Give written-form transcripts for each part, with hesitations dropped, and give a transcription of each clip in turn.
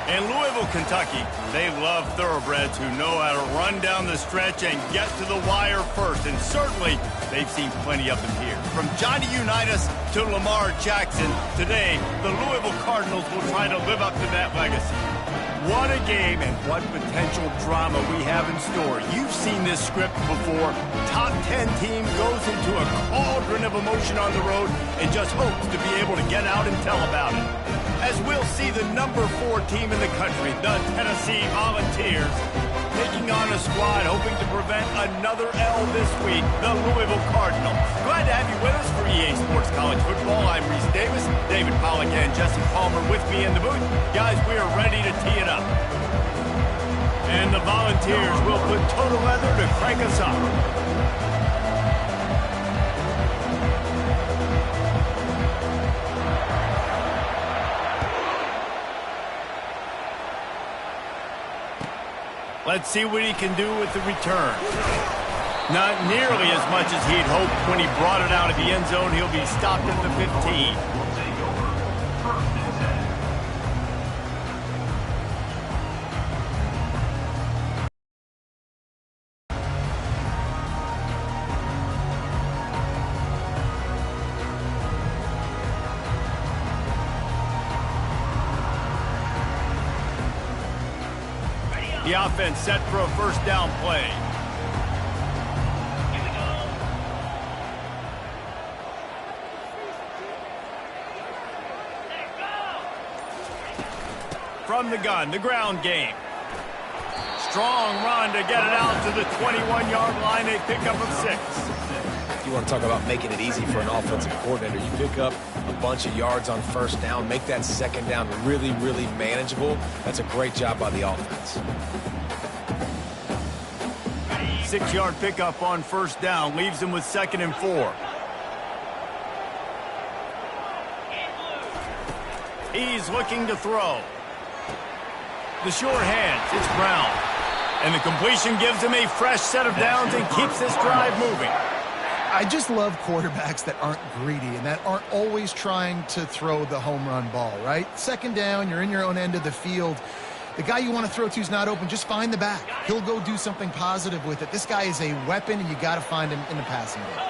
In Louisville, Kentucky, they love thoroughbreds who know how to run down the stretch and get to the wire first. And certainly, they've seen plenty of them here. From Johnny Unitas to Lamar Jackson, today, the Louisville Cardinals will try to live up to that legacy. What a game and what potential drama we have in store. You've seen this script before. Top 10 team goes into a cauldron of emotion on the road and just hopes to be able to get out and tell about it. As we'll see the number 4 team in the country, the Tennessee Volunteers, taking on a squad hoping to prevent another L this week, the Louisville Cardinals. Glad to have you with us for EA Sports College Football. I'm Reese Davis, David Pollack and Jesse Palmer with me in the booth. Guys, we are ready to tee it up. And the Volunteers will put total leather to crank us up. Let's see what he can do with the return. Not nearly as much as he'd hoped when he brought it out of the end zone. He'll be stopped at the 15. The offense set for a first down play. Here we go. From the gun, the ground game. Strong run to get it out to the 21-yard line. A pickup of 6. You want to talk about making it easy for an offensive coordinator. You pick up a bunch of yards on first down, make that second down really, really manageable. That's a great job by the offense. 6-yard pickup on first down leaves him with 2nd and 4. He's looking to throw. The short hands, it's Brown. And the completion gives him a fresh set of downs and keeps this drive moving. I just love quarterbacks that aren't greedy and that aren't always trying to throw the home run ball, right? Second down, you're in your own end of the field. The guy you want to throw to is not open. Just find the back. He'll go do something positive with it. This guy is a weapon, and you got to find him in the passing game.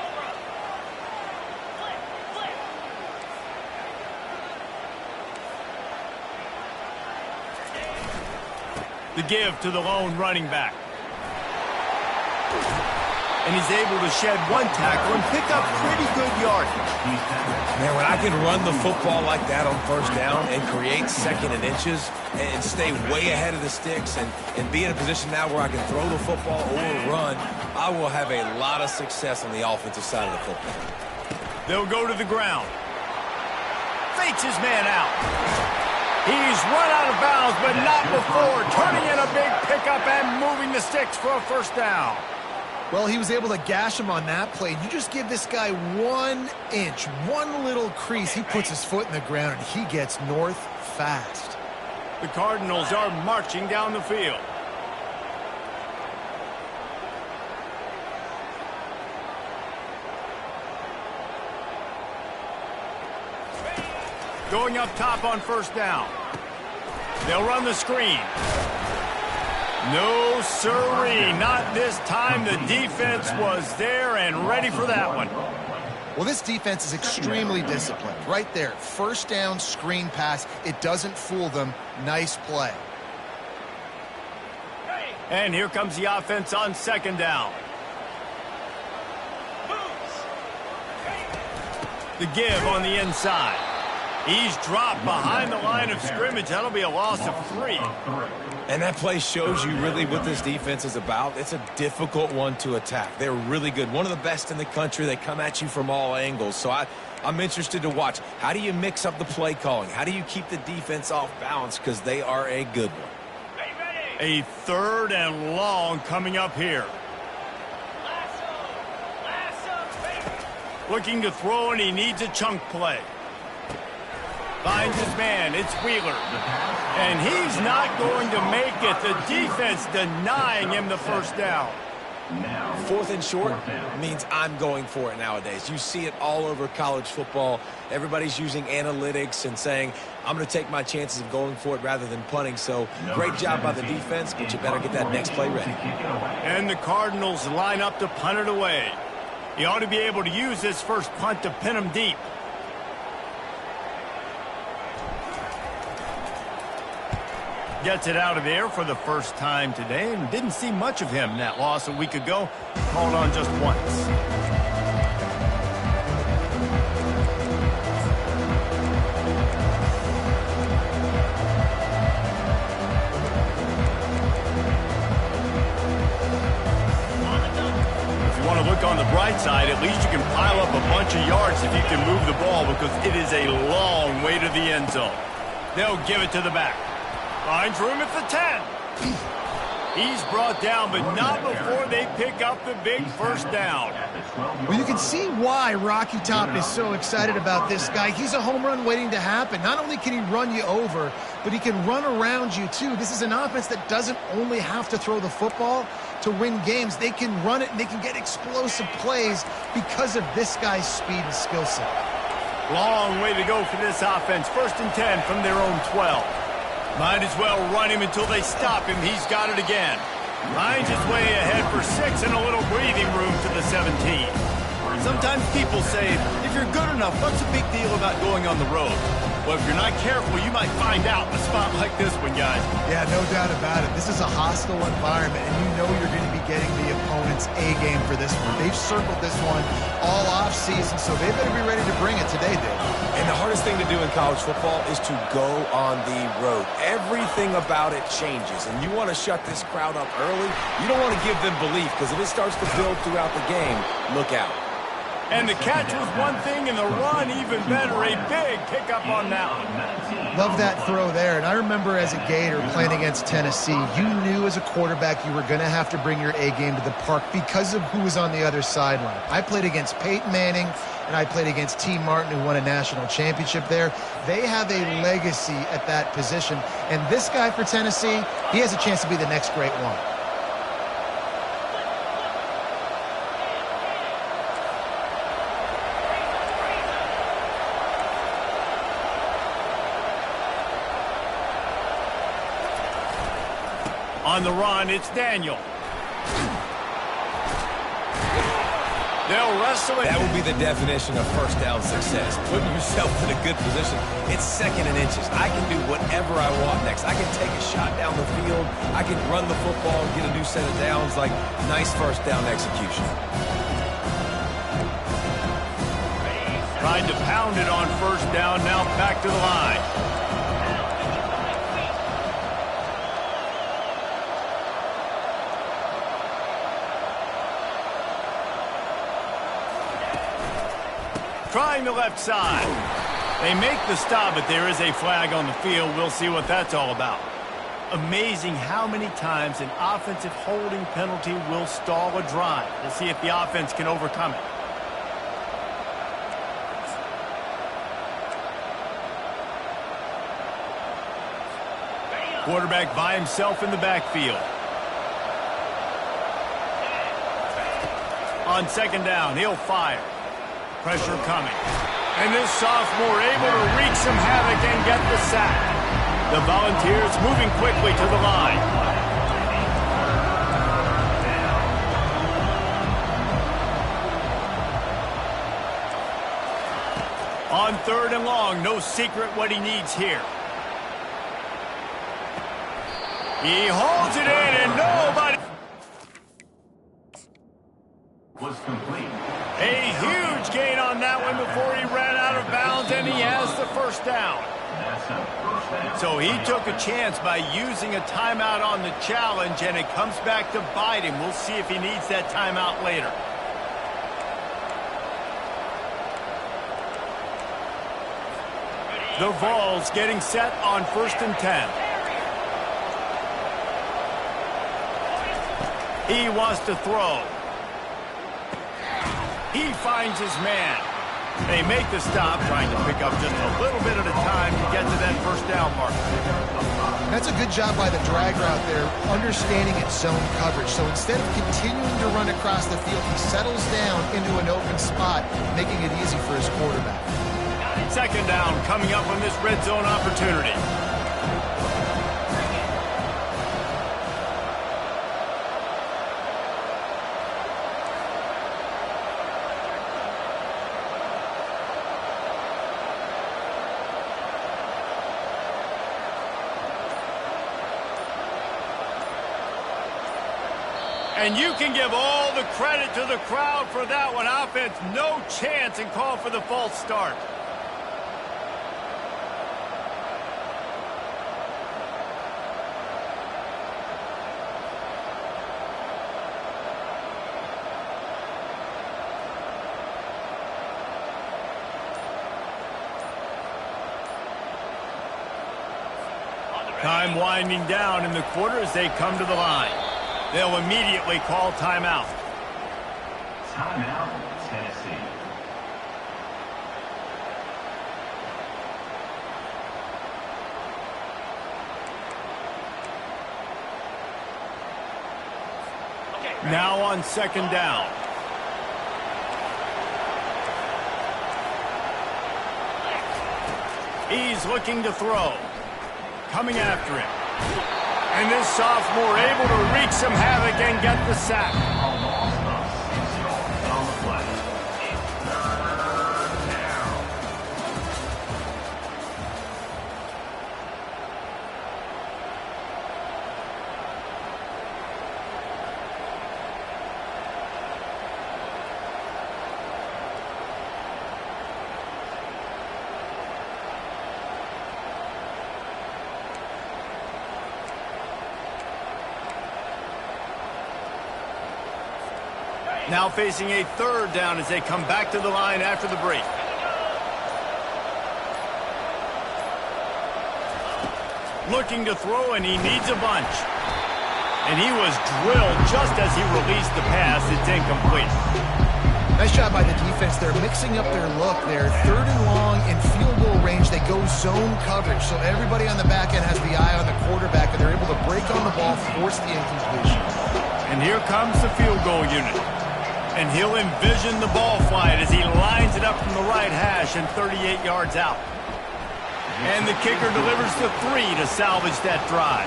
The give to the lone running back. And he's able to shed one tackle and pick up pretty good yardage. Man, when I can run the football like that on first down and create second and inches and stay way ahead of the sticks and be in a position now where I can throw the football or run, I will have a lot of success on the offensive side of the football. They'll go to the ground. Fakes his man out. He's run out of bounds, but not before. Turning in a big pickup and moving the sticks for a first down. Well, he was able to gash him on that play. You just give this guy 1 inch, one little crease. He puts his foot in the ground, and he gets north fast. The Cardinals are marching down the field. Going up top on first down. They'll run the screen. No sirree, not this time. The defense was there and ready for that one. Well, this defense is extremely disciplined. Right there, first down, screen pass. It doesn't fool them. Nice play. And here comes the offense on second down. The give on the inside. He's dropped behind the line of scrimmage. That'll be a loss of 3. And that play shows you really what this defense is about. It's a difficult one to attack. They're really good. One of the best in the country. They come at you from all angles. So I'm interested to watch. How do you mix up the play calling? How do you keep the defense off balance? Because they are a good one. A 3rd and long coming up here. Looking to throw, and he needs a chunk play. Finds his man. It's Wheeler. And he's not going to make it. The defense denying him the first down. Fourth and short means I'm going for it nowadays. You see it all over college football. Everybody's using analytics and saying, I'm going to take my chances of going for it rather than punting. So great job by the defense, but you better get that next play ready. And the Cardinals line up to punt it away. He ought to be able to use this first punt to pin him deep. Gets it out of there for the first time today, and didn't see much of him in that loss a week ago. Called on just once. If you want to look on the bright side, at least you can pile up a bunch of yards if you can move the ball, because it is a long way to the end zone. They'll give it to the back. Finds room at the 10. He's brought down, but not before they pick up the big first down. Well, you can see why Rocky Top is so excited about this guy. He's a home run waiting to happen. Not only can he run you over, but he can run around you too. This is an offense that doesn't only have to throw the football to win games. They can run it and they can get explosive plays because of this guy's speed and skill set. Long way to go for this offense. 1st and 10 from their own 12. Might as well run him until they stop him. He's got it again. Finds his way ahead for 6 and a little breathing room to the 17. Sometimes people say, if you're good enough, what's the big deal about going on the road? Well, if you're not careful, you might find out in a spot like this one, guys. Yeah, no doubt about it. This is a hostile environment, and you know you're going to be getting the opponent's A-game for this one. They've circled this one all off-season, so they better be ready to bring it today, Dave. And the hardest thing to do in college football is to go on the road. Everything about it changes, and you want to shut this crowd up early. You don't want to give them belief, because if it starts to build throughout the game, look out. And the catch was one thing, and the run even better. A big pickup on that one. Love that throw there. And I remember as a Gator playing against Tennessee, you knew as a quarterback you were going to have to bring your A-game to the park because of who was on the other sideline. I played against Peyton Manning, and I played against T. Martin, who won a national championship there. They have a legacy at that position. And this guy for Tennessee, he has a chance to be the next great one. On the run, it's Daniel. They'll wrestle it. That would be the definition of first down success. Putting yourself in a good position. It's 2nd and inches. I can do whatever I want next. I can take a shot down the field. I can run the football and get a new set of downs. Like, nice first down execution. Tried to pound it on first down. Now back to the line. Trying the left side. They make the stop, but there is a flag on the field. We'll see what that's all about. Amazing how many times an offensive holding penalty will stall a drive. We'll see if the offense can overcome it. Quarterback by himself in the backfield. On 2nd down, he'll fire. Pressure coming. And this sophomore able to wreak some havoc and get the sack. The Volunteers moving quickly to the line. On 3rd and long, no secret what he needs here. He holds it in and nobody... Was complete. A huge gain on that one before he ran out of bounds, and he has the first down. So he took a chance by using a timeout on the challenge, and it comes back to bite him. We'll see if he needs that timeout later. The Vols getting set on 1st and 10. He wants to throw. He finds his man. They make the stop, trying to pick up just a little bit at a time to get to that first down marker. That's a good job by the drag route there, understanding its zone coverage. So instead of continuing to run across the field, he settles down into an open spot, making it easy for his quarterback. Second down coming up on this red zone opportunity. And you can give all the credit to the crowd for that one. Offense, no chance, and call for the false start. Time winding down in the quarter as they come to the line. They'll immediately call timeout. Timeout, Tennessee. Now on second down. He's looking to throw. Coming after him. And this sophomore able to wreak some havoc and get the sack. Now facing a third down as they come back to the line after the break. Looking to throw, and he needs a bunch. And he was drilled just as he released the pass. It's incomplete. Nice job by the defense. They're mixing up their look there. Third and long in field goal range. They go zone coverage. So everybody on the back end has the eye on the quarterback, and they're able to break on the ball, force the incompletion. And here comes the field goal unit. And he'll envision the ball flight as he lines it up from the right hash and 38 yards out. And the kicker delivers the 3 to salvage that drive.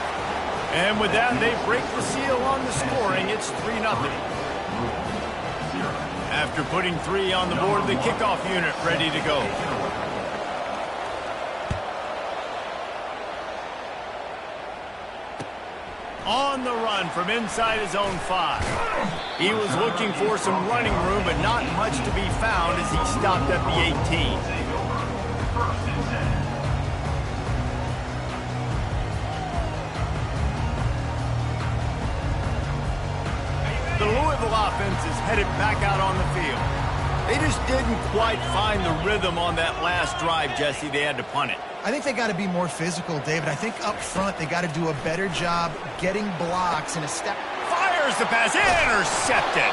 And with that, they break the seal on the scoring. It's 3-0. After putting 3 on the board, the kickoff unit ready to go. On the run from inside his own 5. He was looking for some running room, but not much to be found as he stopped at the 18. The Louisville offense is headed back out on the field. They just didn't quite find the rhythm on that last drive, Jesse. They had to punt it. I think they got to be more physical, David. I think up front they got to do a better job getting blocks and a step. Fires the pass, intercepted.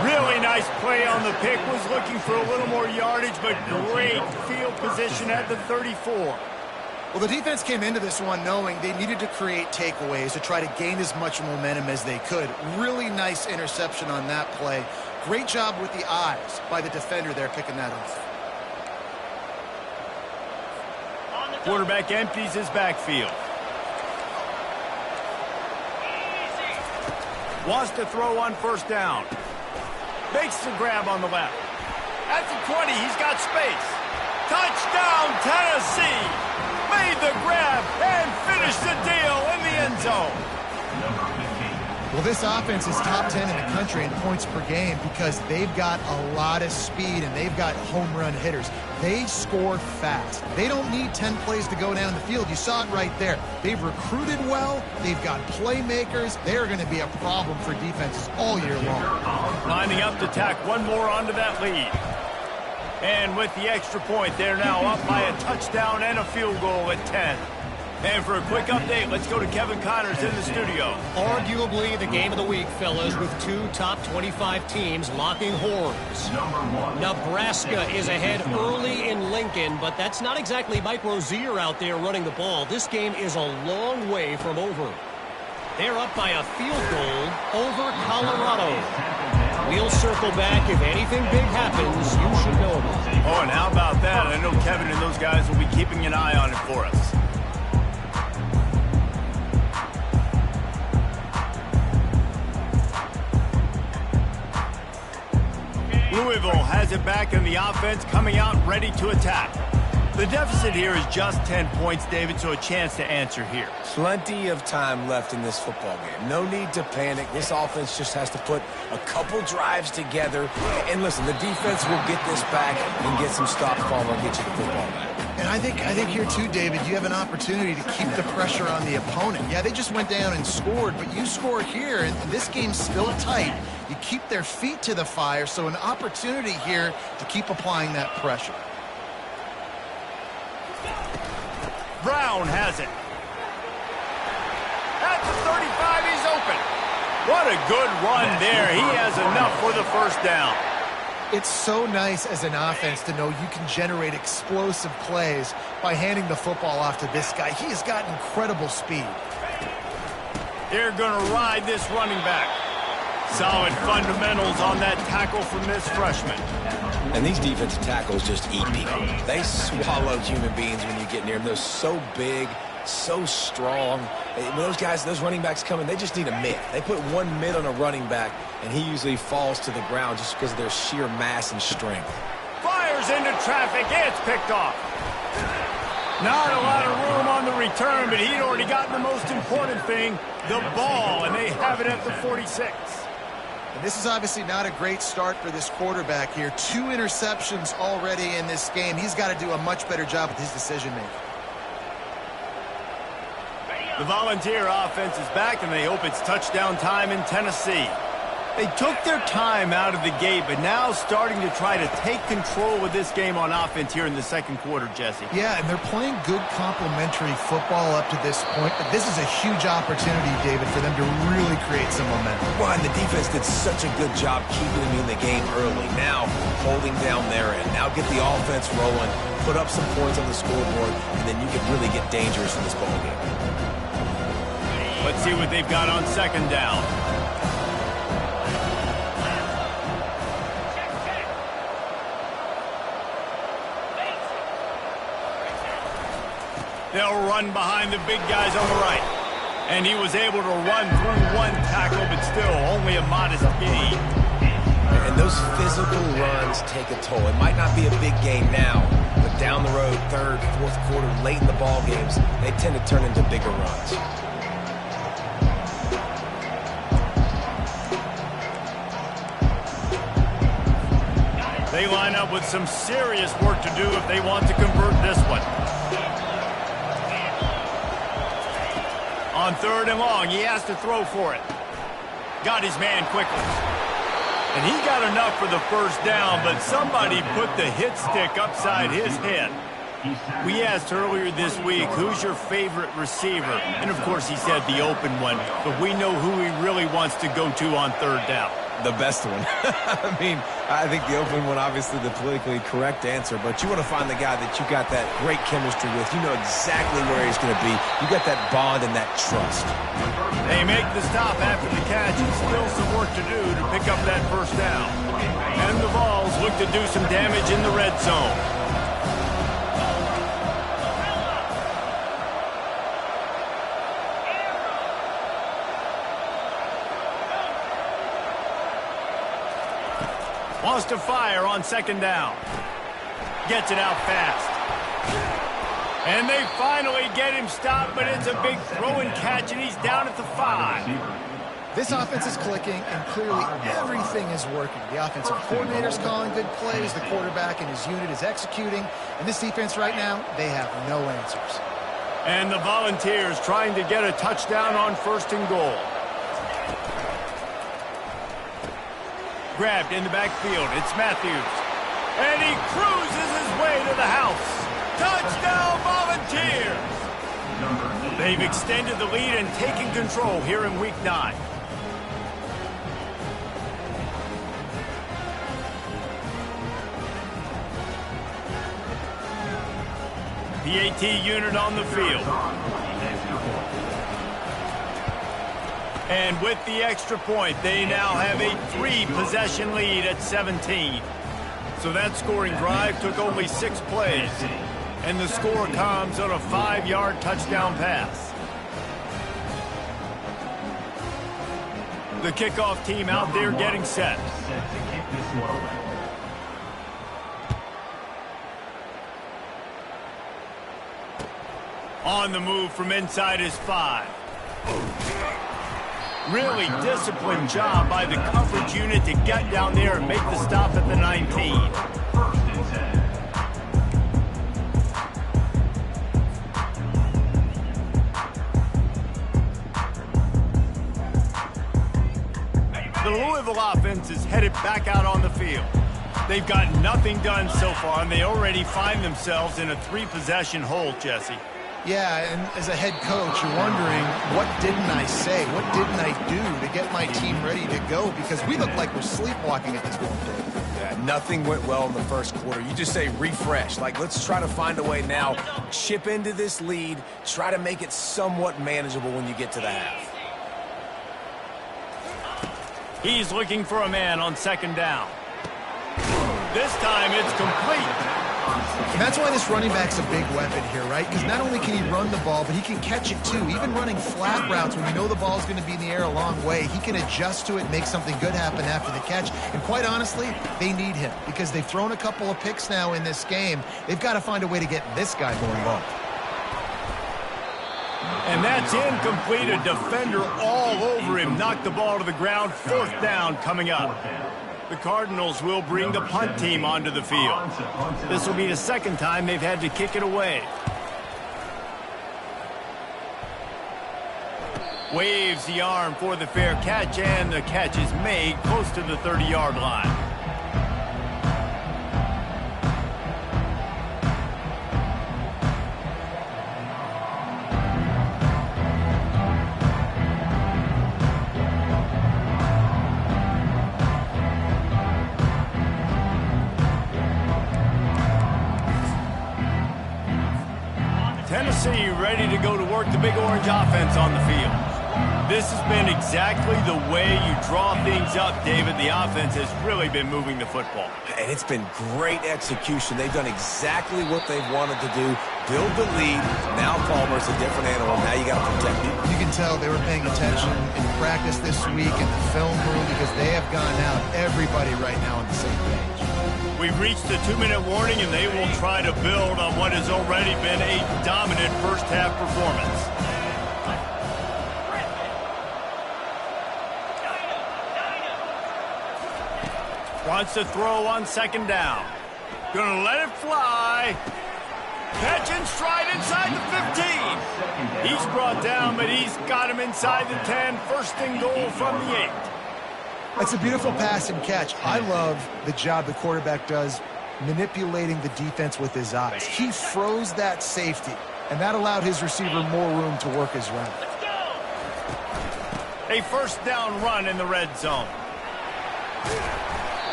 Really nice play on the pick. Was looking for a little more yardage, but great field position at the 34. Well, the defense came into this one knowing they needed to create takeaways to try to gain as much momentum as they could. Really nice interception on that play. Great job with the eyes by the defender there picking that off. Quarterback empties his backfield. Wants to throw on first down. Makes the grab on the left. At the 20, he's got space. Touchdown, Tennessee! Made the grab and finished the deal in the end zone. Well, this offense is top 10 in the country in points per game because they've got a lot of speed and they've got home run hitters. They score fast. They don't need 10 plays to go down the field. You saw it right there. They've recruited well. They've got playmakers. They're going to be a problem for defenses all year long. Lining up to tack one more onto that lead. And with the extra point, they're now up by a touchdown and a field goal at 10. And for a quick update, let's go to Kevin Connors in the studio. Arguably the game of the week, fellas, with two top 25 teams locking horns. Nebraska is ahead early in Lincoln, but that's not exactly Mike Rozier out there running the ball. This game is a long way from over. They're up by a field goal over Colorado. We'll circle back. If anything big happens, you should know about it. Oh, and how about that? I know Kevin and those guys will be keeping an eye on it for us. Louisville has it back in the offense, coming out ready to attack. The deficit here is just 10 points, David, so a chance to answer here. Plenty of time left in this football game. No need to panic. This offense just has to put a couple drives together. And listen, the defense will get this back and get some stops calling and get you the football back. And I think here too, David, you have an opportunity to keep the pressure on the opponent. Yeah, they just went down and scored, but you score here, and this game's still tight. You keep their feet to the fire, so an opportunity here to keep applying that pressure. Brown has it. At the 35, he's open. What a good run there. He has enough for the first down. It's so nice as an offense to know you can generate explosive plays by handing the football off to this guy. He has got incredible speed. They're going to ride this running back. Solid fundamentals on that tackle from this freshman. And these defensive tackles just eat people. They swallow human beings when you get near them. They're so big, so strong. When those guys, those running backs come in, they just need a mid. They put one mid on a running back, and he usually falls to the ground just because of their sheer mass and strength. Fires into traffic. It's picked off. Not a lot of room on the return, but he'd already gotten the most important thing, the ball, and they have it at the 46. And this is obviously not a great start for this quarterback here. 2 interceptions already in this game. He's got to do a much better job with his decision-making. The Volunteer offense is back, and they hope it's touchdown time in Tennessee. They took their time out of the gate, but now starting to try to take control of this game on offense here in the second quarter, Jesse. Yeah, and they're playing good complementary football up to this point, but this is a huge opportunity, David, for them to really create some momentum. Well, and the defense did such a good job keeping them in the game early. Now, holding down their end. Now get the offense rolling, put up some points on the scoreboard, and then you can really get dangerous in this ball game. Let's see what they've got on second down. They'll run behind the big guys on the right. And he was able to run through one tackle, but still only a modest gain. And those physical runs take a toll. It might not be a big game now, but down the road, third, fourth quarter, late in the ball games, they tend to turn into bigger runs. They line up with some serious work to do if they want to convert this one. On third and long, he has to throw for it. Got his man quickly. And he got enough for the first down, but somebody put the hit stick upside his head. We asked earlier this week, who's your favorite receiver? And, of course, he said the open one, but we know who he really wants to go to on third down. The best one. I mean, I think the open one, obviously the politically correct answer, but you want to find the guy that you got that great chemistry with. You know exactly where he's going to be. You got that bond and that trust. They make the stop after the catch, and still some work to do to pick up that first down. And the Vols look to do some damage in the red zone. Wants to fire on second down. Gets it out fast. And they finally get him stopped, but it's a big throw and catch, and he's down at the 5. This offense is clicking, and clearly everything is working. The offensive coordinator's calling good plays, the quarterback and his unit is executing, and this defense right now, they have no answers. And the Volunteers trying to get a touchdown on first and goal. Grabbed in the backfield. It's Matthews. And he cruises his way to the house. Touchdown, Volunteers! They've extended the lead and taken control here in Week 9. PAT unit on the field. And with the extra point, they now have a 3-possession lead at 17. So that scoring drive took only 6 plays. And the score comes on a 5-yard touchdown pass. The kickoff team out there getting set. On the move from inside his 5. Really disciplined job by the coverage unit to get down there and make the stop at the 19. The Louisville offense is headed back out on the field. They've got nothing done so far, and they already find themselves in a 3-possession hole, Jesse. Yeah, and as a head coach, you're wondering, what didn't I say? What didn't I do to get my team ready to go? Because we look like we're sleepwalking at this point. Yeah, nothing went well in the first quarter. You just say refresh. Like, let's try to find a way now. Chip into this lead. Try to make it somewhat manageable when you get to the half. He's looking for a man on 2nd down. This time it's complete. And that's why this running back's a big weapon here, right? Because not only can he run the ball, but he can catch it too. Even running flat routes when you know the ball's going to be in the air a long way, he can adjust to it, make something good happen after the catch. And quite honestly, they need him because they've thrown a couple of picks now in this game. They've got to find a way to get this guy more involved. And that's incomplete. A defender all over him. Knocked the ball to the ground. 4th down coming up. The Cardinals will bring the punt team onto the field. This will be the 2nd time they've had to kick it away. Waves the arm for the fair catch, and the catch is made close to the 30-yard line. Tennessee ready to go to work the Big Orange offense on the field. This has been exactly the way you draw things up, David. The offense has really been moving the football. And it's been great execution. They've done exactly what they've wanted to do. Build the lead. Now Palmer's a different animal. Now you got to protect it. You can tell they were paying attention in practice this week in the film room because they have gone out, everybody right now on the same page. We've reached the 2-minute warning, and they will try to build on what has already been a dominant first-half performance. Wants to throw on 2nd down. Gonna let it fly. Catch and stride inside the 15. He's brought down, but he's got him inside the 10. 1st and goal from the 8. It's a beautiful pass and catch. I love the job the quarterback does manipulating the defense with his eyes. He froze that safety, and that allowed his receiver more room to work his route. A 1st down run in the red zone.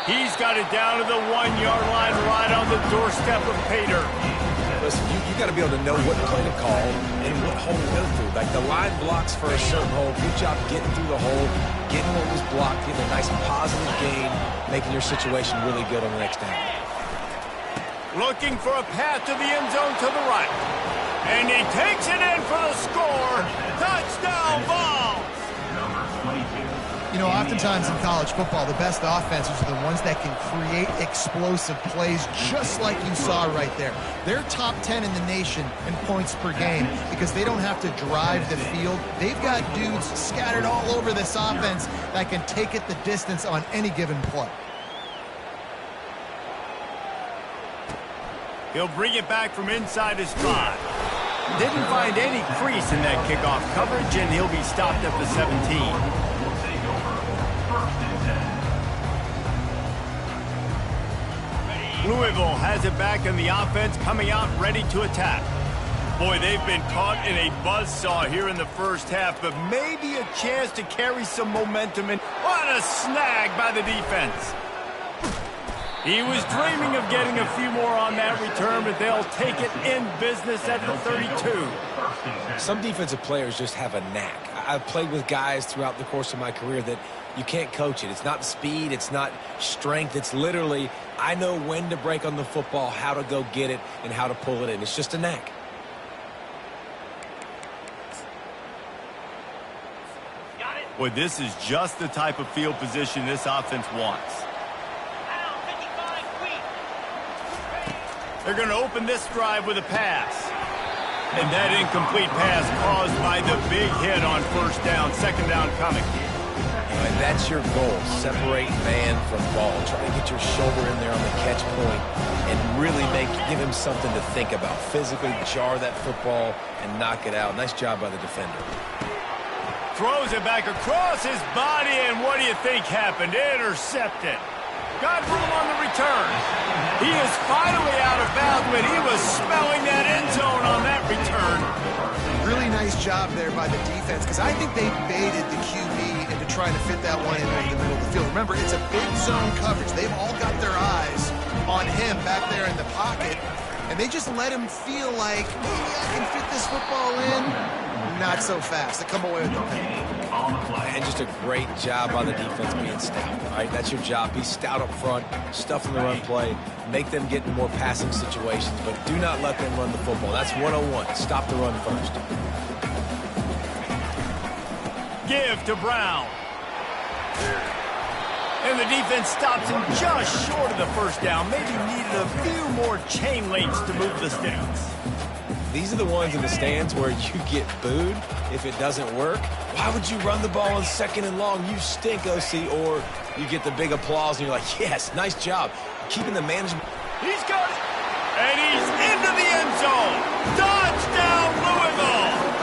He's got it down to the 1-yard line right on the doorstep of Pater. Listen, you got to be able to know what play to call and what hole to go through. Like the line blocks for a certain hole. Good job getting through the hole, getting what was blocked, getting a nice positive gain, making your situation really good on the next down. Looking for a path to the end zone to the right. And he takes it in for the score. Touchdown, Vols! You know, oftentimes in college football, the best offenses are the ones that can create explosive plays just like you saw right there. They're top 10 in the nation in points per game because they don't have to drive the field. They've got dudes scattered all over this offense that can take it the distance on any given play. He'll bring it back from inside his 5. Didn't find any crease in that kickoff coverage, and he'll be stopped at the 17. Louisville has it back, and the offense coming out ready to attack. Boy, they've been caught in a buzzsaw here in the first half, but maybe a chance to carry some momentum. And what a snag by the defense. He was dreaming of getting a few more on that return, but they'll take it in business at the 32. Some defensive players just have a knack. I've played with guys throughout the course of my career that you can't coach it. It's not speed. It's not strength. It's literally, I know when to break on the football, how to go get it, and how to pull it in. It's just a knack. Boy, this is just the type of field position this offense wants. They're going to open this drive with a pass. And that incomplete pass caused by the big hit on first down, second down coming. And that's your goal, separate man from ball. Try to get your shoulder in there on the catch point and really give him something to think about. Physically jar that football and knock it out. Nice job by the defender. Throws it back across his body, and what do you think happened? Intercepted. Got room on the return. He is finally out of bounds, but he was smelling that end zone on that return. Really nice job there by the defense, because I think they baited the QB into trying to fit that one in over the middle of the field. Remember, it's a big zone coverage. They've all got their eyes on him back there in the pocket, and they just let him feel like, maybe I can fit this football in. Not so fast. They come away with the penalty. And just a great job by the defense being stout. All right, that's your job. Be stout up front, stuff in the run play, make them get in more passing situations, but do not let them run the football. That's 101. Stop the run first. Give to Brown. And the defense stops him just short of the first down. Maybe needed a few more chain links to move the sticks. These are the ones in the stands where you get booed if it doesn't work. Why would you run the ball on second and long? You stink, OC. Or you get the big applause and you're like, yes, nice job. Keeping the management. He's got it. And he's into the end zone. Touchdown, Louisville.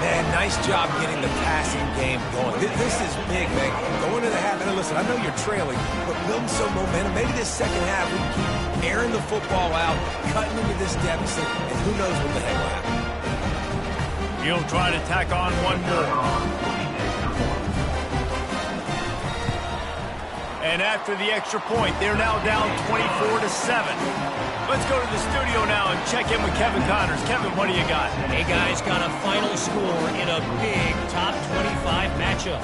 Man, nice job getting the passing game going. This is big, man. Going to the half. And listen, I know you're trailing, but building some momentum. Maybe this second half we can keep airing the football out, cutting into this deficit, and who knows what the heck will happen. He'll try to tack on one more. And after the extra point, they're now down 24-7. Let's go to the studio now and check in with Kevin Connors. Kevin, what do you got? Hey, guys, got a final score in a big top 25 matchup.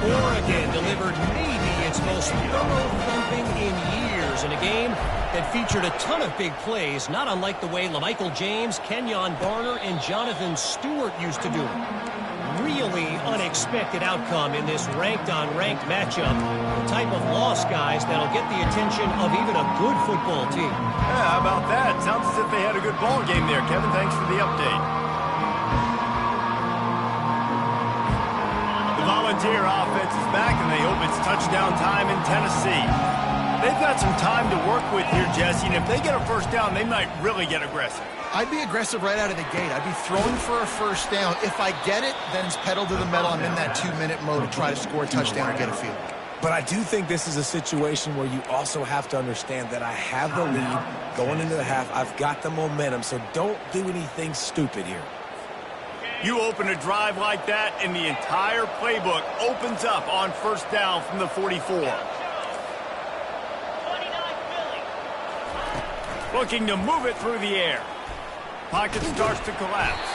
Oregon delivered maybe its most thorough thumping in years in a game that featured a ton of big plays, not unlike the way LaMichael James, Kenyon Barner, and Jonathan Stewart used to do it. Really unexpected outcome in this ranked-on-ranked matchup. The type of loss, guys, that'll get the attention of even a good football team. Yeah, how about that? Sounds as if they had a good ball game there. Kevin, thanks for the update. The Volunteer offense is back, and they hope it's touchdown time in Tennessee. They've got some time to work with here, Jesse, and if they get a first down, they might really get aggressive. I'd be aggressive right out of the gate. I'd be throwing for a first down. If I get it, then it's pedal to the metal. I'm in that 2-minute mode to try to score a touchdown or get a field. But I do think this is a situation where you also have to understand that I have the lead going into the half. I've got the momentum, so don't do anything stupid here. You open a drive like that, and the entire playbook opens up on first down from the 44. Looking to move it through the air. Pocket starts to collapse.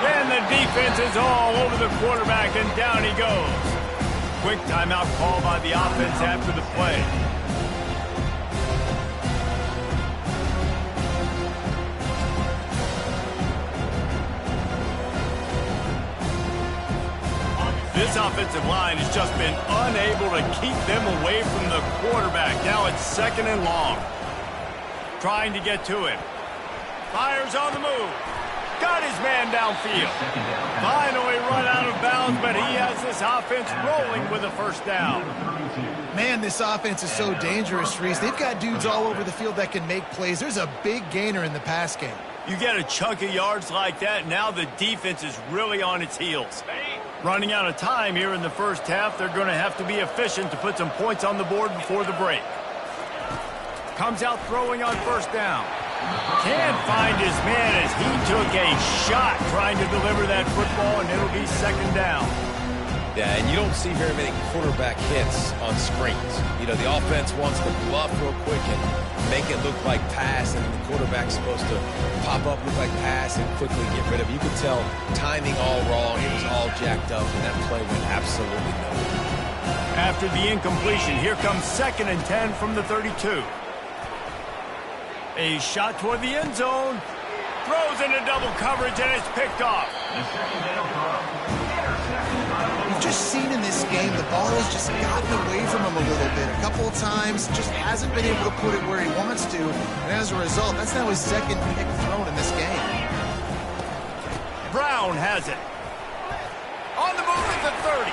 And the defense is all over the quarterback, and down he goes. Quick timeout call by the offense after the play. This offensive line has just been unable to keep them away from the quarterback. Now it's second and long. Trying to get to him. Fires on the move. Got his man downfield. Finally run out of bounds, but he has this offense rolling with a first down. Man, this offense is so dangerous, Reese. They've got dudes all over the field that can make plays. There's a big gainer in the pass game. You get a chunk of yards like that, now the defense is really on its heels. Running out of time here in the first half, they're going to have to be efficient to put some points on the board before the break. Comes out throwing on first down. Can't find his man as he took a shot trying to deliver that football, and it'll be second down. Yeah, and you don't see very many quarterback hits on screens. You know, the offense wants to bluff real quick and make it look like pass, and the quarterback's supposed to pop up, look like pass, and quickly get rid of it. You could tell timing all wrong. It was all jacked up, and that play went absolutely nowhere. After the incompletion, here comes 2nd and 10 from the 32. A shot toward the end zone. Throws into double coverage, and it's picked off. We've just seen in this game the ball has just gotten away from him a little bit. A couple of times, just hasn't been able to put it where he wants to. And as a result, that's now his 2nd pick thrown in this game. Brown has it. On the move at the 30.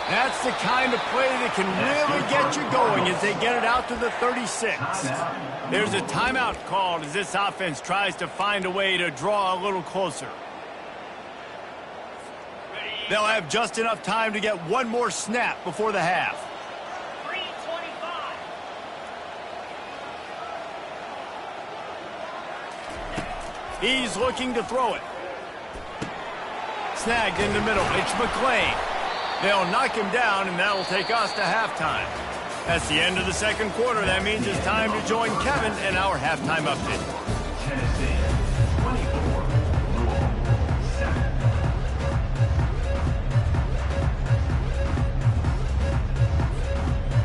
That's the kind of play that can really get you going as they get it out to the 36. There's a timeout called as this offense tries to find a way to draw a little closer. They'll have just enough time to get one more snap before the half. 3:25. He's looking to throw it. Snagged in the middle. It's McClain. They'll knock him down, and that'll take us to halftime. That's the end of the second quarter. That means it's time to join Kevin in our halftime update. Tennessee, 24, Louisville, 7.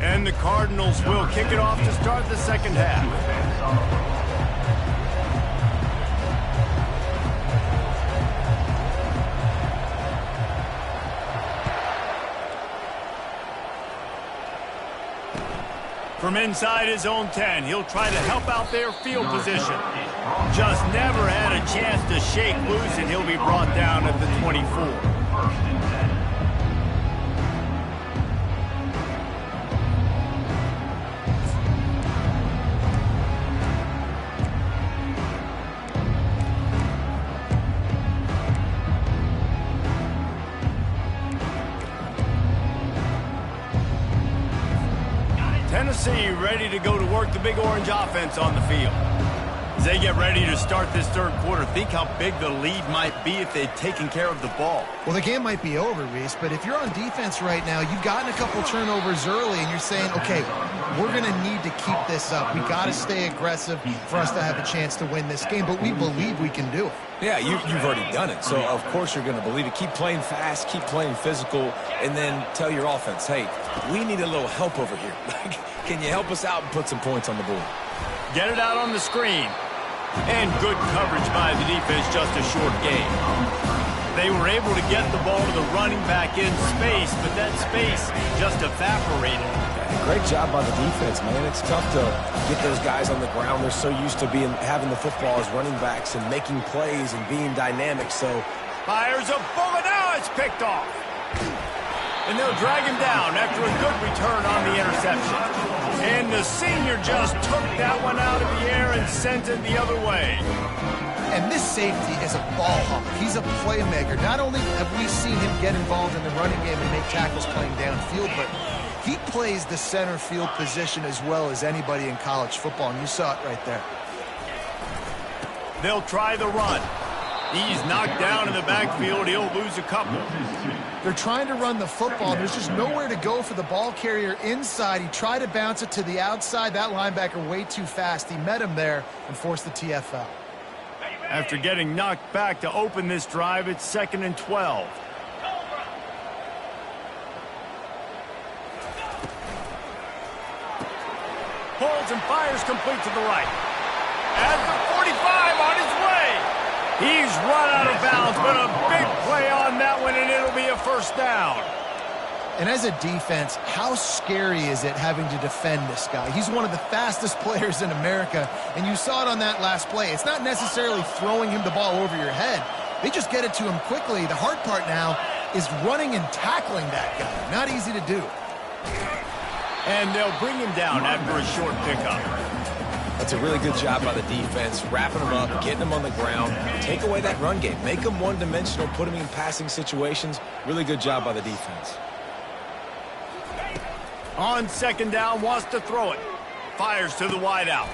And the Cardinals will kick it off to start the second half. From inside his own 10, he'll try to help out their field position. Just never had a chance to shake loose, and he'll be brought down at the 24. Tennessee ready to go to work the Big Orange offense on the field. As they get ready to start this third quarter, think how big the lead might be if they'd taken care of the ball. Well, the game might be over, Reese, but if you're on defense right now, you've gotten a couple turnovers early, and you're saying, okay, we're going to need to keep this up. We got to stay aggressive for us to have a chance to win this game, but we believe we can do it. Yeah, you've already done it, so of course you're going to believe it. Keep playing fast, keep playing physical, and then tell your offense, hey, we need a little help over here. Can you help us out and put some points on the board? Get it out on the screen. And good coverage by the defense, just a short gain. They were able to get the ball to the running back in space, but that space just evaporated. Great job by the defense, man. It's tough to get those guys on the ground. They're so used to having the football as running backs and making plays and being dynamic. So fires a bullet. Now it's picked off. And they'll drag him down after a good return on the interception. And the senior just took that one out of the air and sent it the other way. And this safety is a ball hawk. He's a playmaker. Not only have we seen him get involved in the running game and make tackles playing downfield, but he plays the center field position as well as anybody in college football, and you saw it right there. They'll try the run. He's knocked down in the backfield. He'll lose a couple. They're trying to run the football. There's just nowhere to go for the ball carrier inside. He tried to bounce it to the outside. That linebacker way too fast. He met him there and forced the TFL. After getting knocked back to open this drive, it's 2nd and 12. Pulls and fires complete to the right. At the 45 on his way. He's run out of bounds, but a big play on that one, and it'll be a first down. And as a defense, how scary is it having to defend this guy? He's one of the fastest players in America, and you saw it on that last play. It's not necessarily throwing him the ball over your head. They just get it to him quickly. The hard part now is running and tackling that guy. Not easy to do. And they'll bring him down after a short pickup. That's a really good job by the defense, wrapping them up, getting them on the ground, take away that run game, make them one-dimensional, put them in passing situations. Really good job by the defense. On 2nd down, wants to throw it. Fires to the wideout.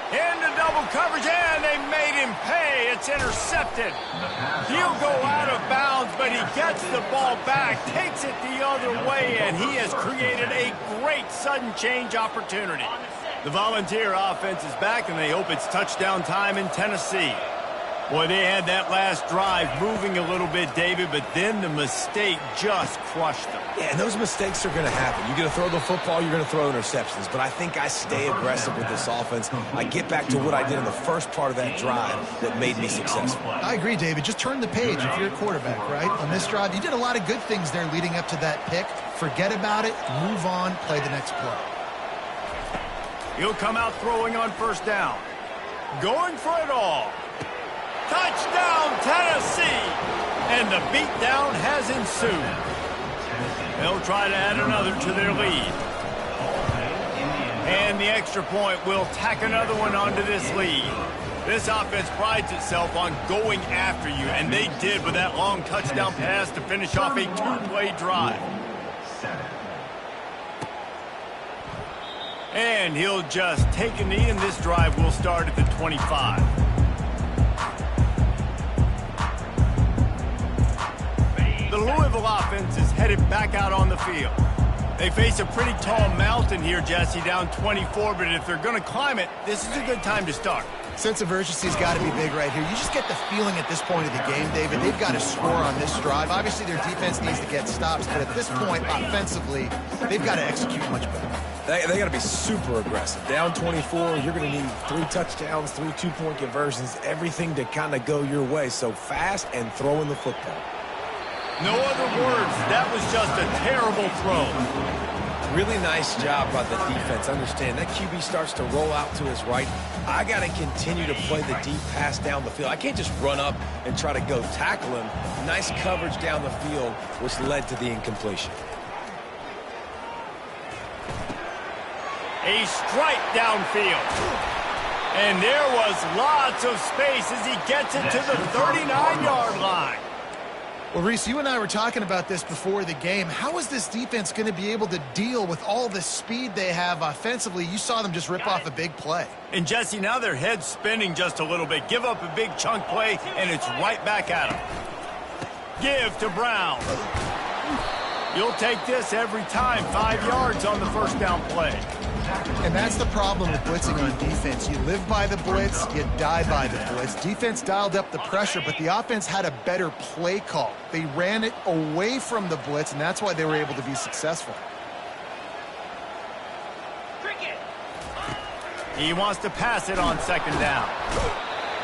Into double coverage, and they made him pay. It's intercepted. He'll go out of bounds, but he gets the ball back, takes it the other way, and he has created a great sudden change opportunity. The Volunteer offense is back, and they hope it's touchdown time in Tennessee. Boy, they had that last drive moving a little bit, David, but then the mistake just crushed them. Yeah, and those mistakes are going to happen. You're going to throw the football, you're going to throw interceptions. But I think I stay aggressive with this offense. I get back to what I did in the first part of that drive that made me successful. I agree, David. Just turn the page if you're a quarterback, right? On this drive, you did a lot of good things there leading up to that pick. Forget about it, move on, play the next play. He'll come out throwing on first down. Going for it all. Touchdown, Tennessee! And the beatdown has ensued. They'll try to add another to their lead. And the extra point will tack another one onto this lead. This offense prides itself on going after you, and they did with that long touchdown pass to finish off a two-play drive. And he'll just take a knee, and this drive will start at the 25. The Louisville offense is headed back out on the field. They face a pretty tall mountain here, Jesse, down 24, but if they're going to climb it, this is a good time to start. Sense of urgency's got to be big right here. You just get the feeling at this point of the game, David, they've got to score on this drive. Obviously, their defense needs to get stops, but at this point, offensively, they've got to execute much better. They got to be super aggressive. Down 24, you're going to need 3 touchdowns, 3 two-point conversions, everything to kind of go your way. So fast and throwing the football. No other words. That was just a terrible throw. Really nice job by the defense. Understand, that QB starts to roll out to his right. I got to continue to play the deep pass down the field. I can't just run up and try to go tackle him. Nice coverage down the field, which led to the incompletion. A strike downfield. And there was lots of space as he gets it to the 39-yard line. Well, Reese, you and I were talking about this before the game. How is this defense going to be able to deal with all the speed they have offensively? You saw them just rip off a big play. And, Jesse, now their head's spinning just a little bit. Give up a big chunk play, and it's right back at them. Give to Brown. You'll take this every time. 5 yards on the first down play. And that's the problem with blitzing on defense. You live by the blitz, you die by the blitz. Defense dialed up the pressure, but the offense had a better play call. They ran it away from the blitz, and that's why they were able to be successful. He wants to pass it on second down.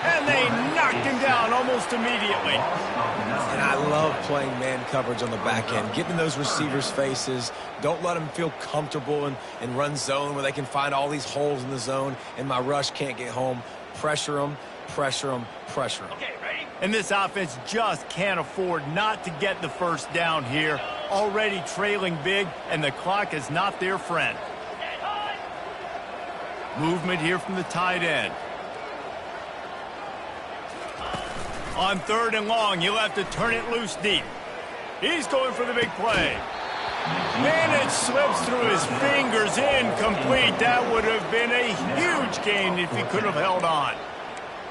And they knocked him down almost immediately. And I love playing man coverage on the back end, getting in those receivers' faces. Don't let them feel comfortable and run zone where they can find all these holes in the zone and my rush can't get home. Pressure them, pressure them, pressure them. Okay, ready? And this offense just can't afford not to get the first down here. Already trailing big, and the clock is not their friend. Movement here from the tight end. On third and long, he'll have to turn it loose deep. He's going for the big play. And it slips through his fingers, incomplete. That would have been a huge gain if he could have held on.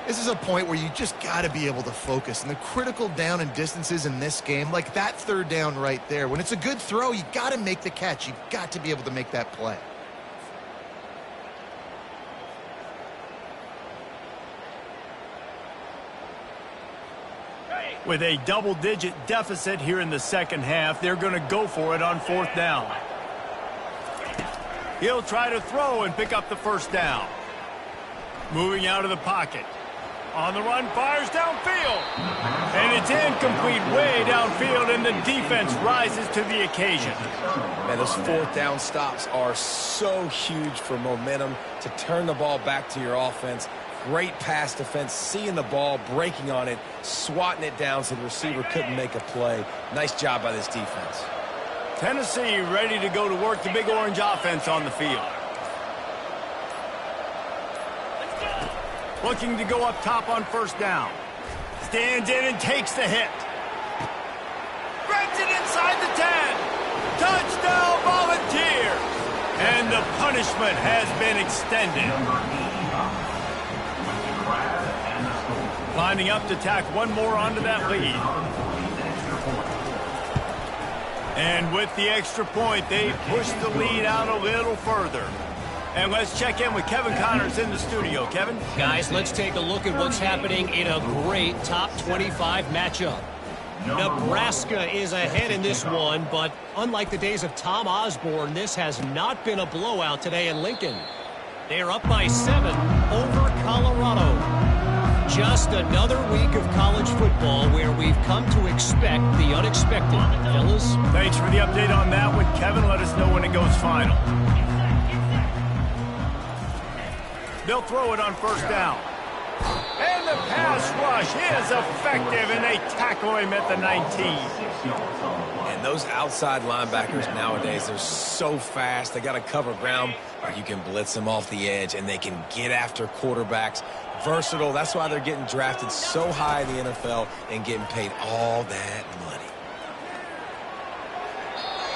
This is a point where you just got to be able to focus. And the critical down and distances in this game, like that third down right there, when it's a good throw, you got to make the catch. You've got to be able to make that play. With a double-digit deficit here in the second half, they're going to go for it on fourth down. He'll try to throw and pick up the first down. Moving out of the pocket. On the run, fires downfield. And it's incomplete way downfield, and the defense rises to the occasion. Man, those fourth down stops are so huge for momentum to turn the ball back to your offense. Great pass defense, seeing the ball, breaking on it, swatting it down so the receiver couldn't make a play. Nice job by this defense. Tennessee ready to go to work the Big Orange offense on the field. Looking to go up top on first down. Stands in and takes the hit. Grabs it inside the 10. Touchdown, Volunteer. And the punishment has been extended. lining up to tack one more onto that lead. And with the extra point, they push the lead out a little further. And let's check in with Kevin Connors in the studio. Kevin? Guys, let's take a look at what's happening in a great top 25 matchup. Nebraska is ahead in this one, but unlike the days of Tom Osborne, this has not been a blowout today in Lincoln. They are up by 7 over Colorado. Just another week of college football where we've come to expect the unexpected. Fellas? Thanks for the update on that one, Kevin. Let us know when it goes final. They'll throw it on first down. And the pass rush is effective, and they tackle him at the 19. And those outside linebackers nowadays, they're so fast. They got to cover ground, or you can blitz them off the edge, and they can get after quarterbacks. Versatile. That's why they're getting drafted so high in the NFL and getting paid all that money.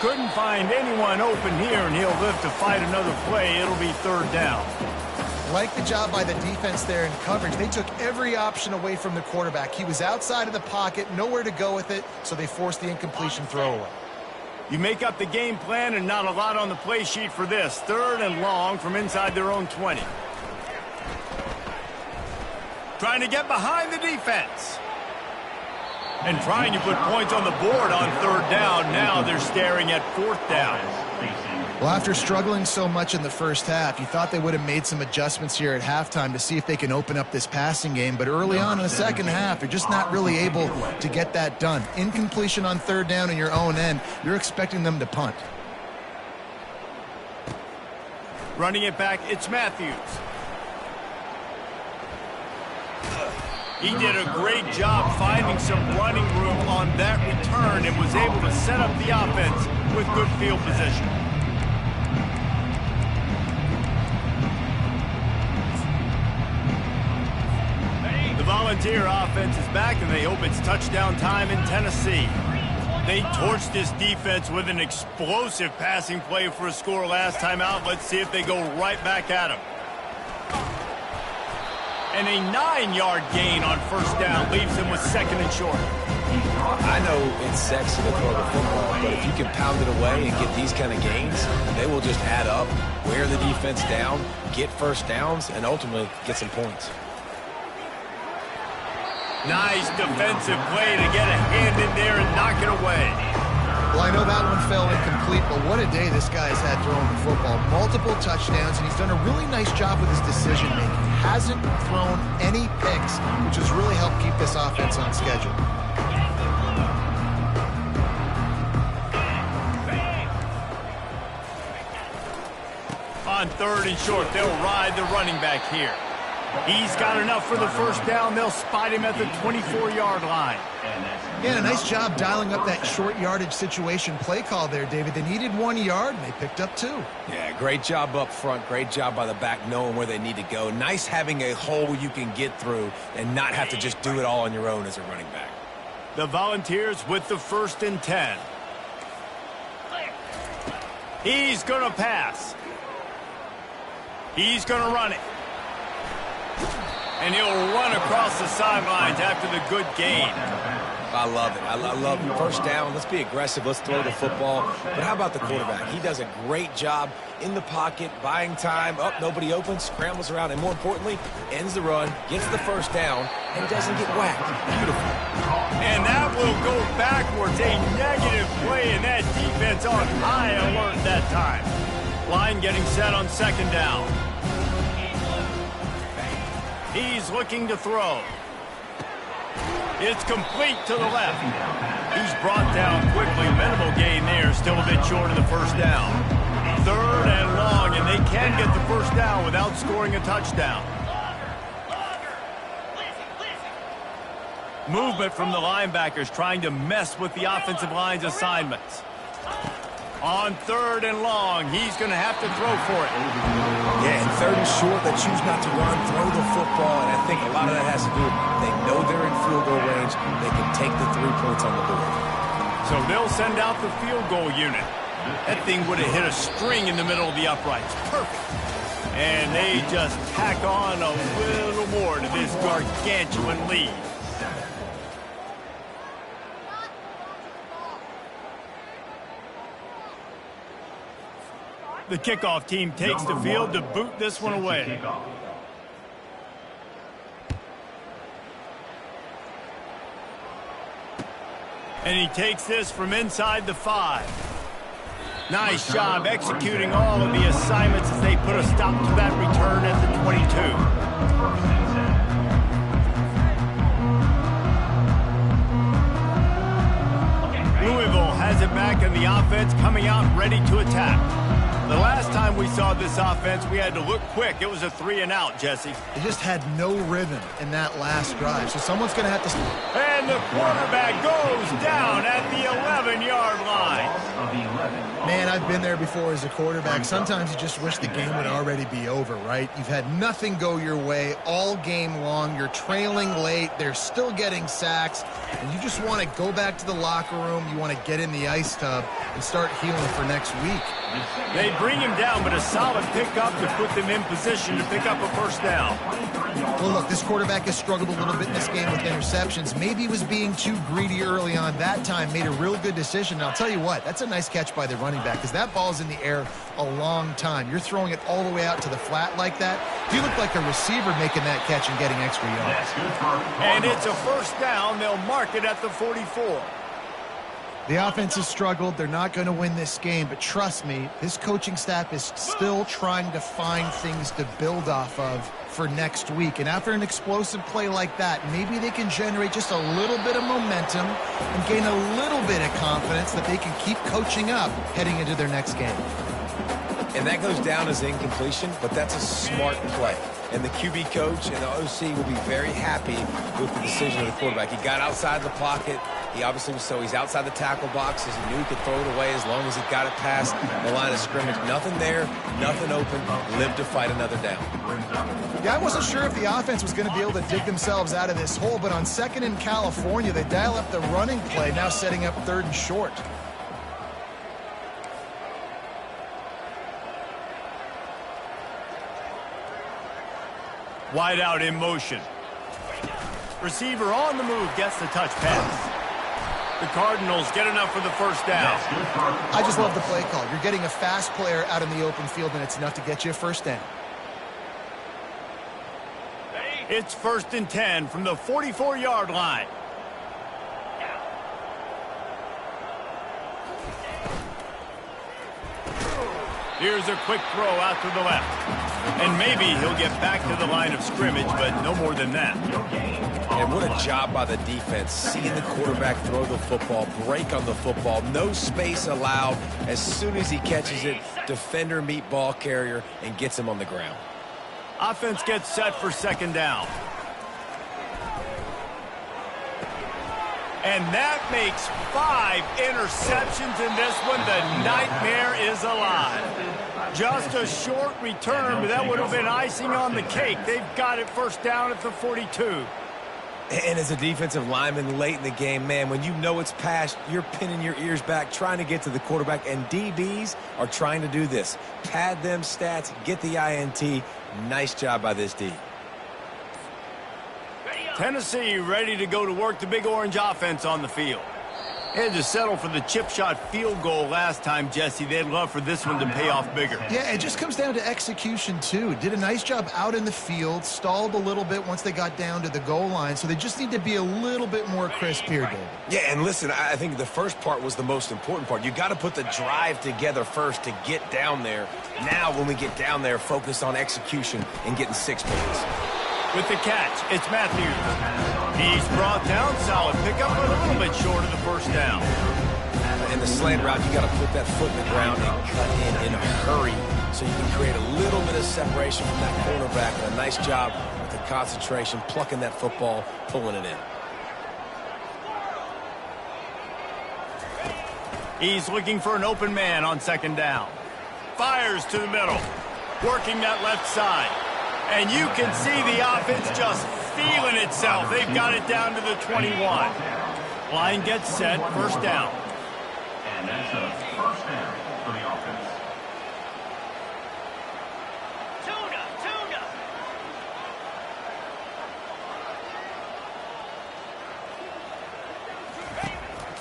Couldn't find anyone open here, and he'll live to fight another play. It'll be third down. Like the job by the defense there in coverage. They took every option away from the quarterback. He was outside of the pocket, nowhere to go with it, so they forced the incompletion throwaway. You make up the game plan and not a lot on the play sheet for this. Third and long from inside their own 20. Trying to get behind the defense. And trying to put points on the board on third down. Now they're staring at fourth down. Well, after struggling so much in the first half, you thought they would have made some adjustments here at halftime to see if they can open up this passing game. But early on in the second half, they're just not really able to get that done. Incompletion on third down in your own end, you're expecting them to punt. Running it back, it's Matthews. He did a great job finding some running room on that return and was able to set up the offense with good field position. The Volunteer offense is back, and they hope it's touchdown time in Tennessee. They torched this defense with an explosive passing play for a score last time out. Let's see if they go right back at him. And a 9-yard gain on first down leaves him with second and short. I know it's sexy to throw the football, but if you can pound it away and get these kind of gains, they will just add up, wear the defense down, get first downs, and ultimately get some points. Nice defensive play to get a hand in there and knock it away. Well, I know that one fell incomplete, but what a day this guy's had throwing the football. Multiple touchdowns, and he's done a really nice job with his decision-making. Hasn't thrown any picks, which has really helped keep this offense on schedule. On third and short, they'll ride the running back here. He's got enough for the first down. They'll spot him at the 24-yard line. Yeah, a nice job dialing up that short yardage situation play call there, David. They needed 1 yard, and they picked up 2. Yeah, great job up front. Great job by the back knowing where they need to go. Nice having a hole you can get through and not have to just do it all on your own as a running back. The Volunteers with the 1st and 10. He's going to pass. He's going to run it. And he'll run across the sidelines after the good gain. I love it. I love it. First down, let's be aggressive. Let's throw the football. But how about the quarterback? He does a great job in the pocket, buying time. Oh, nobody open, scrambles around, and more importantly, ends the run, gets the first down, and doesn't get whacked. Beautiful. And that will go backwards. A negative play, and that defense on high alert that time. Line getting set on second down. He's looking to throw. It's complete to the left. He's brought down quickly. Minimal gain there. Still a bit short of the first down. Third and long, and they can get the first down without scoring a touchdown. Movement from the linebackers trying to mess with the offensive line's assignments. On third and long, he's going to have to throw for it. Yeah, and third and short, they choose not to run, throw the football, and I think a lot of that has to do with they know they're in field goal range. They can take the 3 points on the board. So they'll send out the field goal unit. That thing would have hit a string in the middle of the uprights. Perfect. And they just tack on a little more to this gargantuan lead. The kickoff team takes the field to boot this one away. And he takes this from inside the 5. Nice job executing all of the assignments as they put a stop to that return at the 22. Louisville has it back in the offense, coming out ready to attack. The last time we saw this offense, we had to look quick. It was a 3-and-out, Jesse. They just had no rhythm in that last drive, so someone's going to have to... And the quarterback goes down at the 11-yard line. Man, I've been there before as a quarterback. Sometimes you just wish the game would already be over, right? You've had nothing go your way all game long. You're trailing late. They're still getting sacks. And you just want to go back to the locker room. You want to get in the ice tub and start healing for next week. They bring him down, but a solid pickup to put them in position to pick up a first down. Well, look, this quarterback has struggled a little bit in this game with interceptions. Maybe he was being too greedy early on. That time made a real good decision. And I'll tell you what, that's a nice catch by the running back because that ball's in the air a long time. You're throwing it all the way out to the flat like that. You look like a receiver making that catch and getting extra yards. And it's a first down. They'll mark it at the 44. The offense has struggled. They're not going to win this game, but trust me, this coaching staff is still trying to find things to build off of for next week. And after an explosive play like that, maybe they can generate just a little bit of momentum and gain a little bit of confidence that they can keep coaching up heading into their next game. And that goes down as incompletion, but that's a smart play. And the QB coach and the OC will be very happy with the decision of the quarterback. He got outside the pocket. He obviously was he's outside the tackle boxes. He knew he could throw it away as long as he got it past the line of scrimmage. Nothing there, nothing open. Lived to fight another down. Yeah, I wasn't sure if the offense was going to be able to dig themselves out of this hole, but on 2nd in California, they dial up the running play, now setting up 3rd and short. Wide out in motion. Receiver on the move gets the touch pass. The Cardinals get enough for the first down. I just love the play call. You're getting a fast player out in the open field, and it's enough to get you a first down. It's 1st and 10 from the 44-yard line. Here's a quick throw out to the left. And maybe he'll get back to the line of scrimmage, but no more than that. And what a job by the defense, seeing the quarterback throw the football, break on the football, no space allowed. As soon as he catches it, defender meet ball carrier and gets him on the ground. Offense gets set for 2nd down. And that makes 5 interceptions in this one. The nightmare is alive. Just a short return, but that would have been icing on the cake. They've got it first down at the 42. And as a defensive lineman late in the game, man, when you know it's past, you're pinning your ears back, trying to get to the quarterback, and DBs are trying to do this. Pad them stats, get the INT. Nice job by this D. Tennessee ready to go to work, the Big Orange offense on the field. They had to settle for the chip shot field goal last time, Jesse. They'd love for this one to pay off bigger. Yeah, it just comes down to execution, too. Did a nice job out in the field, stalled a little bit once they got down to the goal line, so they just need to be a little bit more crisp here, David. Yeah, and listen, I think the first part was the most important part. You got to put the drive together first to get down there. Now, when we get down there, focus on execution and getting 6 points. With the catch, it's Matthews. He's brought down, solid pickup, but a little bit short of the first down. In the slant route, you got to put that foot in the ground and cut in a hurry so you can create a little bit of separation from that cornerback. And a nice job with the concentration, plucking that football, pulling it in. He's looking for an open man on 2nd down. Fires to the middle, working that left side. And you can see the offense just feeling itself. They've got it down to the 21. Line gets set, first down. And that's a first down for the offense.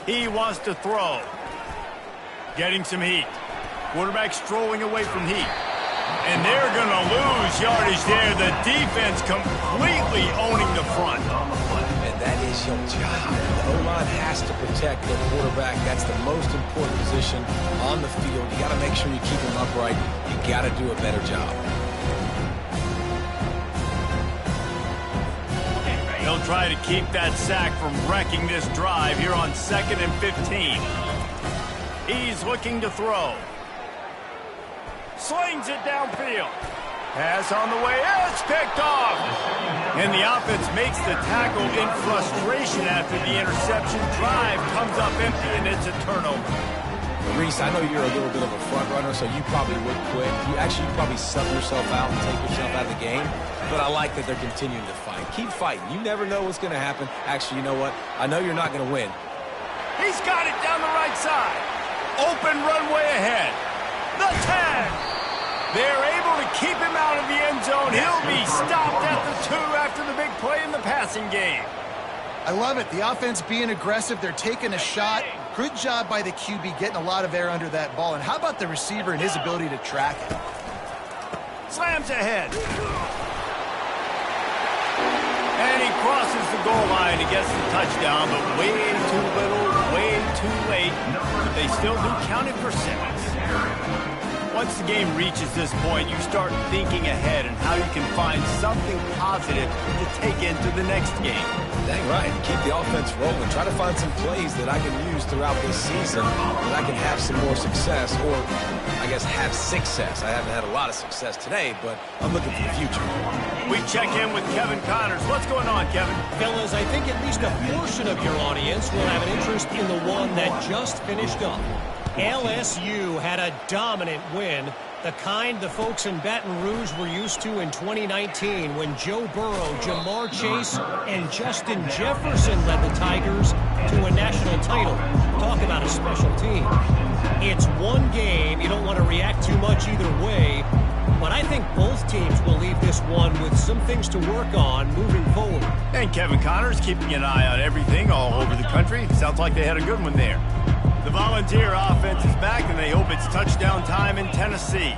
He wants to throw. Getting some heat. Quarterback strolling away from heat. And they're going to lose yardage there. The defense completely owning the front. And that is your job. The O-line has to protect their quarterback. That's the most important position on the field. You got to make sure you keep him upright. You got to do a better job. They'll try to keep that sack from wrecking this drive here on 2nd and 15. He's looking to throw. Slings it downfield. Pass on the way. It's picked off. And the offense makes the tackle in frustration after the interception. Drive comes up empty, and it's a turnover. Reese, I know you're a little bit of a front runner, so you probably would quit. You probably sub yourself out and take yourself out of the game. But I like that they're continuing to fight. Keep fighting. You never know what's going to happen. Actually, you know what? I know you're not going to win. He's got it down the right side. Open runway ahead. The 10. They're able to keep him out of the end zone. He'll be stopped at the 2 after the big play in the passing game. I love it. The offense being aggressive. They're taking a shot. Good job by the QB getting a lot of air under that ball. And how about the receiver and his ability to track it? Slams ahead. And he crosses the goal line and gets the touchdown, but way too little, way too late. But they still do count it for 6. Once the game reaches this point, you start thinking ahead and how you can find something positive to take into the next game. Dang right. Keep the offense rolling. Try to find some plays that I can use throughout this season that I can have some more success, or I guess have success. I haven't had a lot of success today, but I'm looking for the future. We check in with Kevin Connors. What's going on, Kevin? Fellas, I think at least a portion of your audience will have an interest in the one that just finished up. LSU had a dominant win, the kind the folks in Baton Rouge were used to in 2019 when Joe Burrow, Jamar Chase, and Justin Jefferson led the Tigers to a national title. Talk about a special team. It's one game. You don't want to react too much either way, but I think both teams will leave this one with some things to work on moving forward. And Kevin Connors keeping an eye on everything all over the country. Sounds like they had a good one there. The Volunteer offense is back, and they hope it's touchdown time in Tennessee.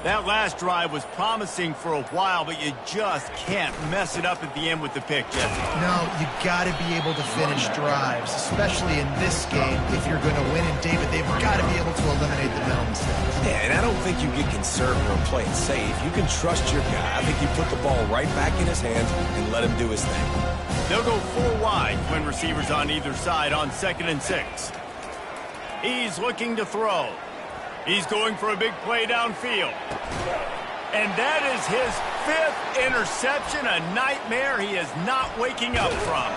That last drive was promising for a while, but you just can't mess it up at the end with the pick, Jesse. No, you got to be able to finish drives, especially in this game. If you're going to win, and David, they've got to be able to eliminate the mental mistakes. Yeah, and I don't think you get conservative or play it safe. You can trust your guy. I think you put the ball right back in his hands and let him do his thing. They'll go 4 wide, twin receivers on either side on 2nd and 6. He's looking to throw. He's going for a big play downfield. And that is his 5th interception, a nightmare he is not waking up from.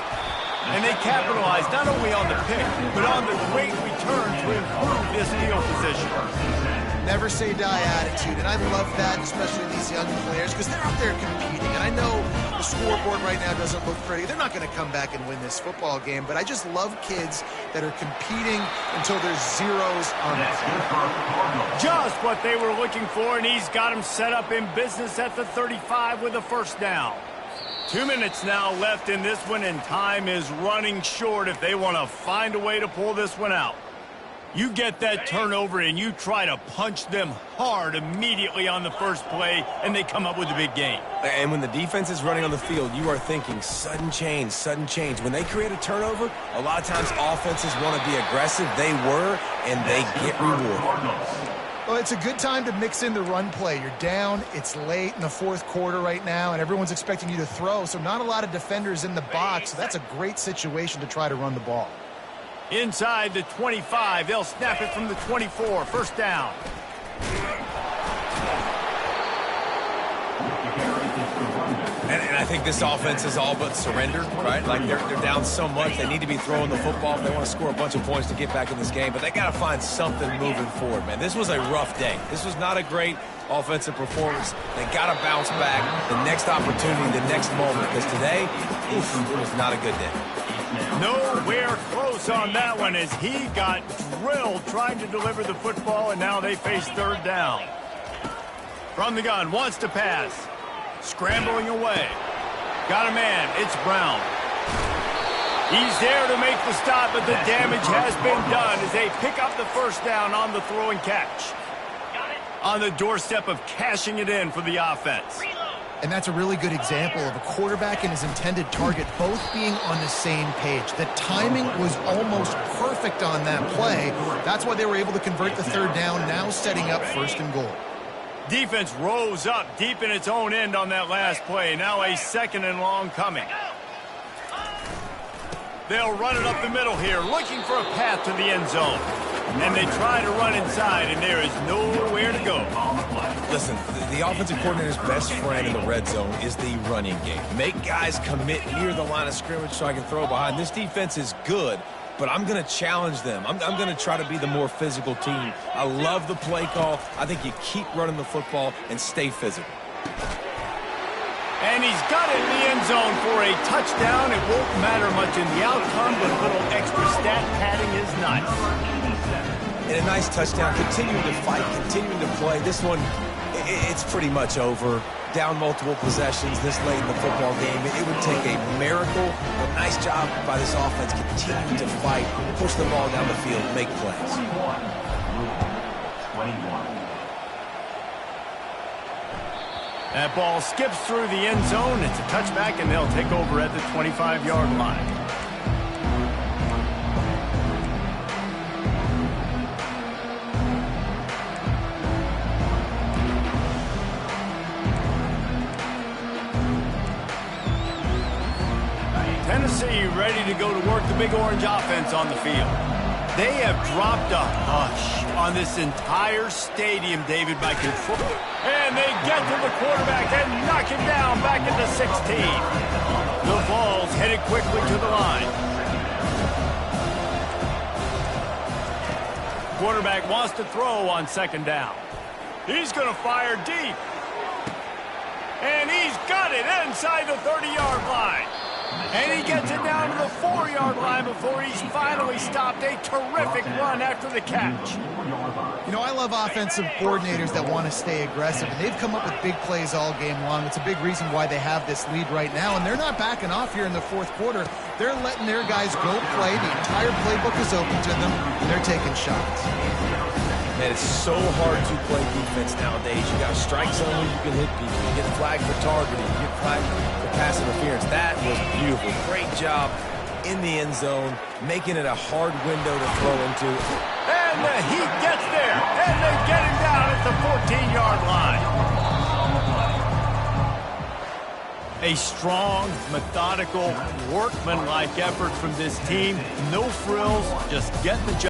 And they capitalized not only on the pick, but on the great return to improve this field position. Never say die attitude, and I love that, especially these young players, because they're out there competing. And I know the scoreboard right now doesn't look pretty. They're not going to come back and win this football game, but I just love kids that are competing until there's zeros on it. Just what they were looking for, and he's got him set up in business at the 35 with a first down. 2 minutes now left in this one, and time is running short if they want to find a way to pull this one out. You get that turnover and you try to punch them hard immediately on the first play, and they come up with a big gain. And when the defense is running on the field, you are thinking sudden change, sudden change. When they create a turnover, a lot of times offenses want to be aggressive. They were, and they get rewarded. Well, it's a good time to mix in the run play. You're down, it's late in the 4th quarter right now, and everyone's expecting you to throw, so not a lot of defenders in the box. So that's a great situation to try to run the ball. Inside the 25, they'll snap it from the 24. First down. And I think this offense is all but surrendered, right? Like they're down so much, they need to be throwing the football if they want to score a bunch of points to get back in this game. But they got to find something moving forward, man. This was a rough day. This was not a great offensive performance. They got to bounce back the next opportunity, the next moment, because today, it was not a good day. Nowhere close on that one as he got drilled trying to deliver the football, and now they face 3rd down. From the gun, wants to pass. Scrambling away. Got a man. It's Brown. He's there to make the stop, but the damage has been done as they pick up the first down on the throw and catch. On the doorstep of cashing it in for the offense. And that's a really good example of a quarterback and his intended target both being on the same page. The timing was almost perfect on that play. That's why they were able to convert the third down, now setting up first and goal. Defense rose up deep in its own end on that last play. Now a second and long coming. They'll run it up the middle here, looking for a path to the end zone. And they try to run inside, and there is nowhere to go. Listen, the offensive coordinator's best friend in the red zone is the running game. Make guys commit near the line of scrimmage so I can throw behind. This defense is good, but I'm going to challenge them. I'm going to try to be the more physical team. I love the play call. I think you keep running the football and stay physical. And he's got it in the end zone for a touchdown. It won't matter much in the outcome, but a little extra stat padding is nice. And a nice touchdown, continuing to fight, continuing to play. This one, it's pretty much over. Down multiple possessions this late in the football game. It would take a miracle. A nice job by this offense, continuing to fight, push the ball down the field, make plays. 21. That ball skips through the end zone. It's a touchback, and they'll take over at the 25-yard line. Tennessee ready to go to work the Big Orange offense on the field. They have dropped a hush on this entire stadium, David, by control. And they get to the quarterback and knock him down back at the 16. The ball's headed quickly to the line. Quarterback wants to throw on second down. He's going to fire deep. And he's got it inside the 30-yard line. And he gets it down to the 4-yard line before he's finally stopped. A terrific run after the catch. You know, I love offensive coordinators that want to stay aggressive, and they've come up with big plays all game long. It's a big reason why they have this lead right now, and they're not backing off here in the fourth quarter. They're letting their guys go play. The entire playbook is open to them, and they're taking shots. Man, it's so hard to play defense nowadays. You got strike zone where you can hit people. You get flagged for targeting. You get flagged for pass interference. That was beautiful. Great job in the end zone, making it a hard window to throw into. And the Heat gets there, and they get him down at the 14-yard line. A strong, methodical, workmanlike effort from this team. No frills, just get the job.